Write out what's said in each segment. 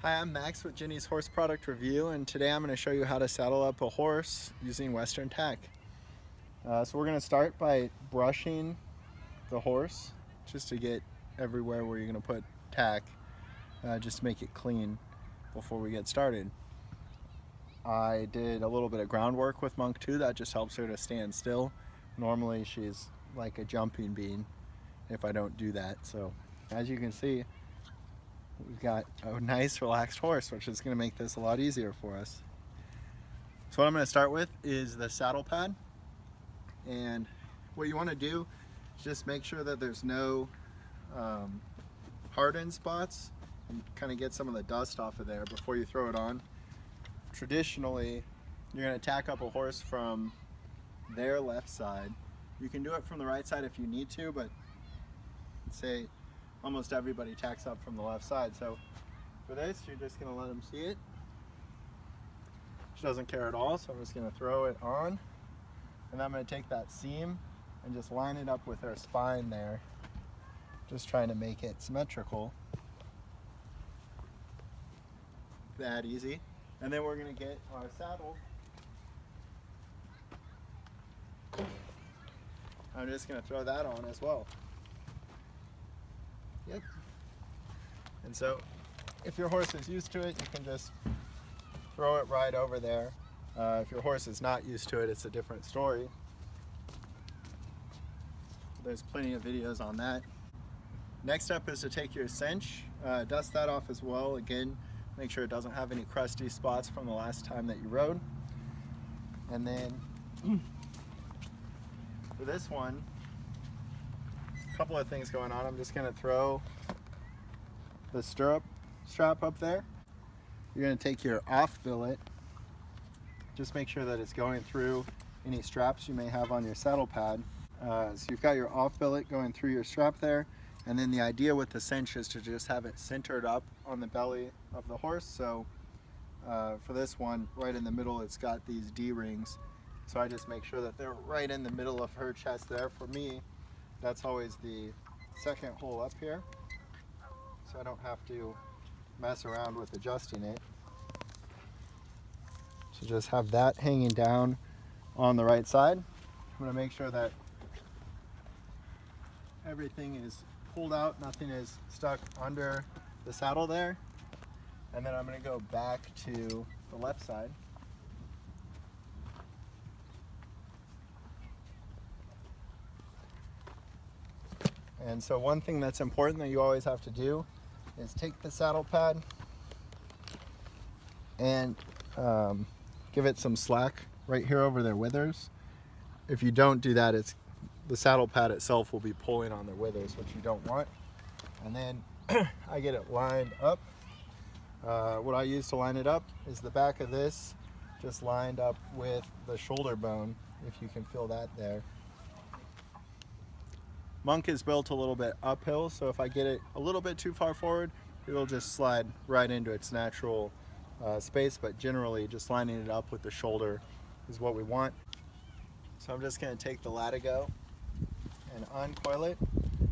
Hi, I'm Max with Ginny's Horse Product Review, and today I'm going to show you how to saddle up a horse using Western tack. So we're going to start by brushing the horse just to get everywhere where you're going to put tack, just to make it clean before we get started. I did a little bit of groundwork with Monk too. That just helps her to stand still. Normally she's like a jumping bean if I don't do that. So as you can see, we've got a nice relaxed horse, which is going to make this a lot easier for us. So what I'm going to start with is the saddle pad, and what you want to do is just make sure that there's no hardened spots and kind of get some of the dust off of there before you throw it on. Traditionally, you're going to tack up a horse from their left side. You can do it from the right side if you need to, but say almost everybody tacks up from the left side. So for this, you're just going to let them see it. She doesn't care at all, so I'm just going to throw it on. And then I'm going to take that seam and just line it up with her spine there. Just trying to make it symmetrical. That easy. And then we're going to get our saddle. I'm just going to throw that on as well. Yep. And so if your horse is used to it, you can just throw it right over there. If your horse is not used to it, it's a different story. There's plenty of videos on that. Next up is to take your cinch, dust that off as well. Again, make sure it doesn't have any crusty spots from the last time that you rode. And then for this one, a couple of things going on. I'm just going to throw the stirrup strap up there. You're going to take your off billet, just make sure that it's going through any straps you may have on your saddle pad. So you've got your off billet going through your strap there, and then the idea with the cinch is to just have it centered up on the belly of the horse. So for this one, right in the middle, it's got these D-rings. So I just make sure that they're right in the middle of her chest there. For me, that's always the second hole up here, so I don't have to mess around with adjusting it. So just have that hanging down on the right side. I'm going to make sure that everything is pulled out, nothing is stuck under the saddle there. And then I'm going to go back to the left side. And so one thing that's important that you always have to do is take the saddle pad and give it some slack right here over their withers. If you don't do that, the saddle pad itself will be pulling on their withers, which you don't want. And then I get it lined up. What I use to line it up is the back of this just lined up with the shoulder bone, if you can feel that there. Monk is built a little bit uphill, so if I get it a little bit too far forward, it'll just slide right into its natural space, but generally just lining it up with the shoulder is what we want. So I'm just going to take the latigo and uncoil it,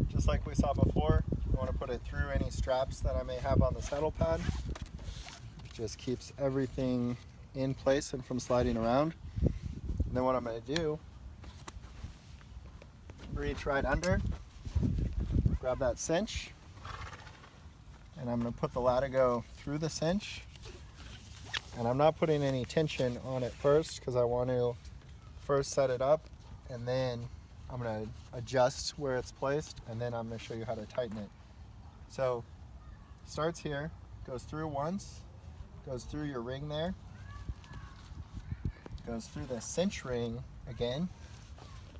just like we saw before. I want to put it through any straps that I may have on the saddle pad. It just keeps everything in place and from sliding around. And then what I'm going to do, reach right under, grab that cinch, and I'm going to put the latigo through the cinch. And I'm not putting any tension on it first because I want to first set it up, and then I'm going to adjust where it's placed, and then I'm going to show you how to tighten it. So starts here, goes through once, goes through your ring there, goes through the cinch ring again,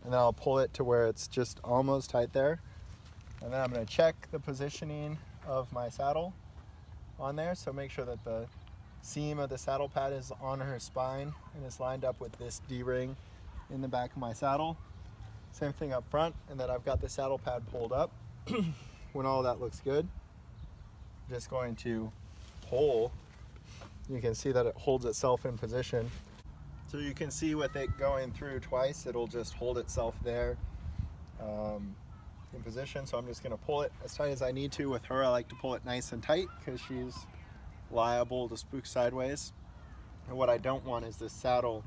and then I'll pull it to where it's just almost tight there. And then I'm going to check the positioning of my saddle on there, so make sure that the seam of the saddle pad is on her spine and is lined up with this D-ring in the back of my saddle. Same thing up front, and then I've got the saddle pad pulled up. When all that looks good, I'm just going to pull. You can see that it holds itself in position. So you can see with it going through twice, it'll just hold itself there in position. So I'm just going to pull it as tight as I need to. With her, I like to pull it nice and tight because she's liable to spook sideways. And what I don't want is this saddle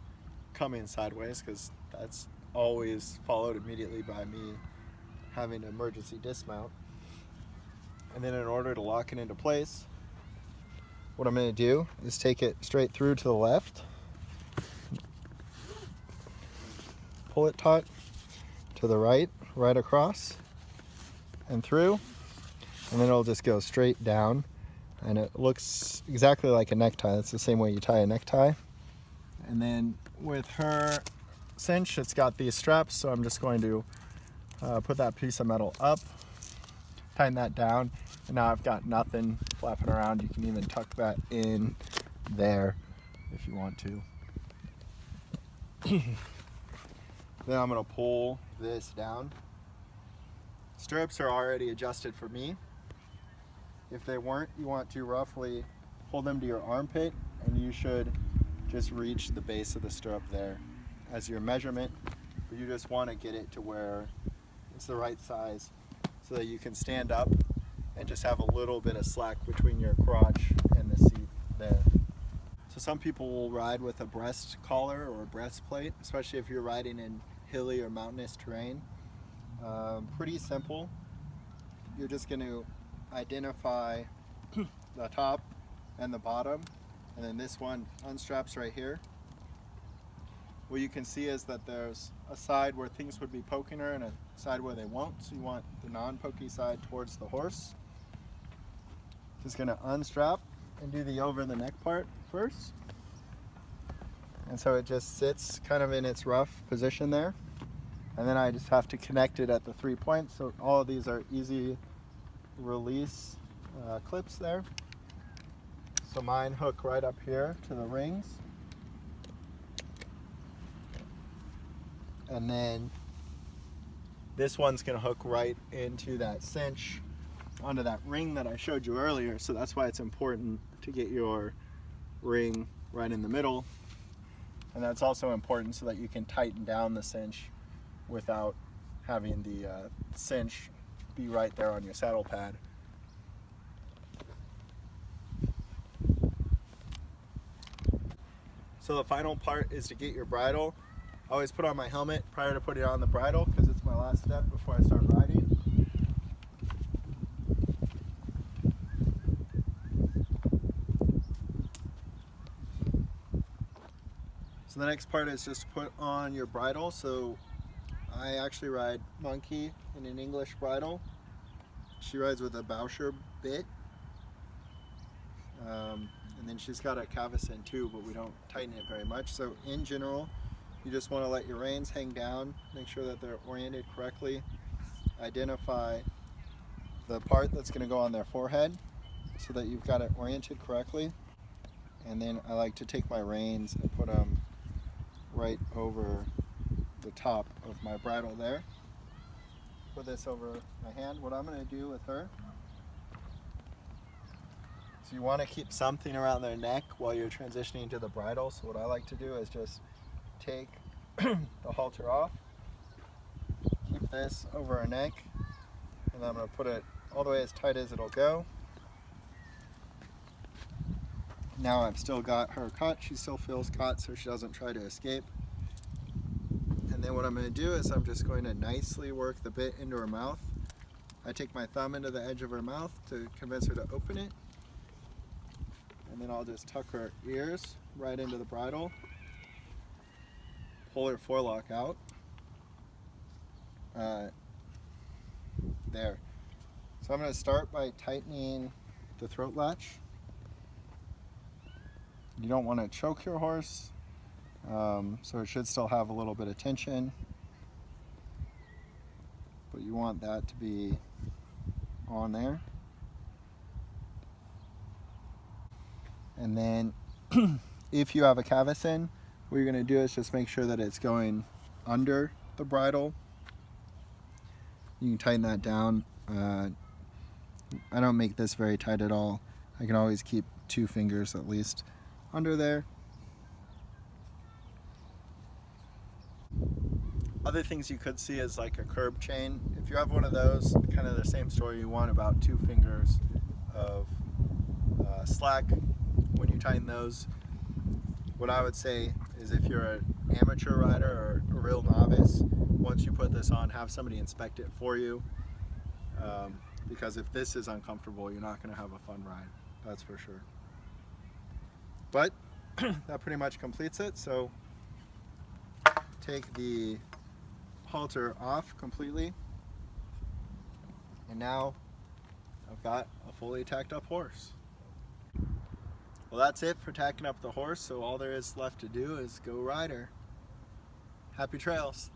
coming sideways, because that's always followed immediately by me having an emergency dismount. And then in order to lock it into place, what I'm going to do is take it straight through to the left, pull it taut to the right, right across and through, and then it'll just go straight down, and it looks exactly like a necktie. That's the same way you tie a necktie. And then with her cinch, it's got these straps, so I'm just going to put that piece of metal up, tighten that down, and now I've got nothing flapping around. You can even tuck that in there if you want to. Then I'm going to pull this down. Stirrups are already adjusted for me. If they weren't, you want to roughly pull them to your armpit, and you should just reach the base of the stirrup there as your measurement. But you just want to get it to where it's the right size so that you can stand up and just have a little bit of slack between your crotch and the seat there. So some people will ride with a breast collar or a breastplate, especially if you're riding in hilly or mountainous terrain. Pretty simple. You're just going to identify the top and the bottom, and then this one unstraps right here. What you can see is that there's a side where things would be poking her and a side where they won't, so you want the non-pokey side towards the horse. Just going to unstrap and do the over the neck part first. And so it just sits kind of in its rough position there. And then I just have to connect it at the 3 points. So all of these are easy release clips there. So mine hook right up here to the rings. And then this one's going to hook right into that cinch, onto that ring that I showed you earlier. So that's why it's important to get your ring right in the middle. And that's also important so that you can tighten down the cinch without having the cinch be right there on your saddle pad. So the final part is to get your bridle. I always put on my helmet prior to putting on the bridle because it's my last step before I start riding. So the next part is just to put on your bridle. So I actually ride Monkey in an English bridle. She rides with a Boucher bit. And then she's got a cavesson too, but we don't tighten it very much. So in general, you just want to let your reins hang down, make sure that they're oriented correctly, identify the part that's going to go on their forehead so that you've got it oriented correctly. And then I like to take my reins and put them right over the top of my bridle there. Put this over my hand. What I'm going to do with her, so you want to keep something around their neck while you're transitioning to the bridle. So what I like to do is just take the halter off, keep this over her neck, and I'm going to put it all the way as tight as it'll go. Now I've still got her caught. She still feels caught so she doesn't try to escape. And then what I'm going to do is I'm just going to nicely work the bit into her mouth. I take my thumb into the edge of her mouth to convince her to open it. And then I'll just tuck her ears right into the bridle. Pull her forelock out. There. So I'm going to start by tightening the throat latch. You don't want to choke your horse, so it should still have a little bit of tension, but you want that to be on there. And then if you have a cavesson, what you're going to do is just make sure that it's going under the bridle. You can tighten that down. I don't make this very tight at all. I can always keep 2 fingers at least under there. Other things you could see is like a curb chain. If you have one of those, kind of the same story, you want about 2 fingers of slack when you tighten those, what I would say is if you're an amateur rider or a real novice, once you put this on, have somebody inspect it for you. Because if this is uncomfortable, you're not going to have a fun ride, that's for sure. But that pretty much completes it. So take the halter off completely, and now I've got a fully tacked up horse. Well, that's it for tacking up the horse, so all there is left to do is go ride her. Happy trails.